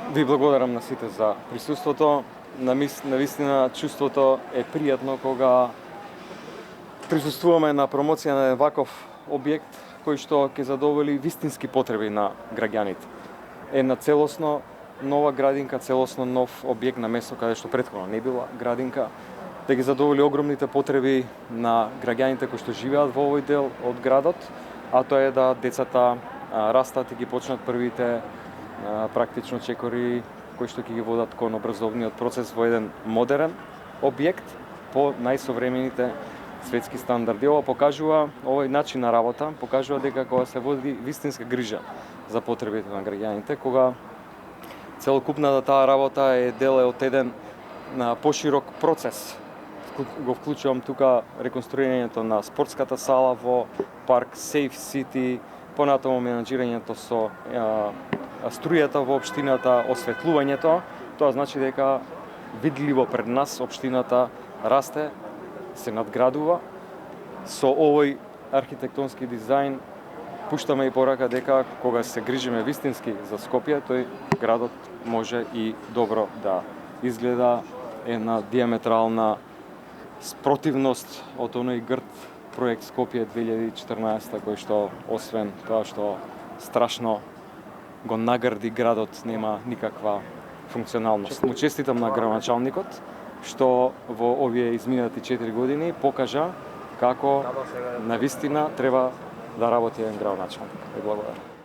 Ви благодарам на сите за присуството. Навистина чувството е пријатно кога присуствуваме на промоција на ваков објект кој што ќе задоволи вистински потреби на граѓаните. Една целосно нова градинка, целосно нов објект на место каде што претходно не била градинка, да ги задоволи огромните потреби на граѓаните кои што живеат во овој дел од градот, а тоа е да децата растат и ги почнат првите практично чекори кои што ќе ги водат кон образовниот процес во еден модерен објект по најсовремените светски стандарди. Ова покажува, овој начин на работа покажува дека кога се води вистинска грижа за потребите на граѓаните, кога целокупната таа работа е дел од еден поширок процес. Го вклучувам тука реконструирањето на спортската сала во парк Safe City, понатаму менаџирањето со струјата во општината, осветлувањето. Тоа значи дека видливо пред нас општината расте, се надградува. Со овој архитектонски дизајн пуштаме и порака дека кога се грижиме вистински за Скопје, тој градот може и добро да изгледа, една диаметрална спротивност од оној грд проект Скопје 2014 кој што освен тоа што страшно го нагрди градот, нема никаква функционалност. Му честитам на градоначалникот што во овие изминати 4 години покажа како навистина треба да работи еден градоначалник. Благодарам.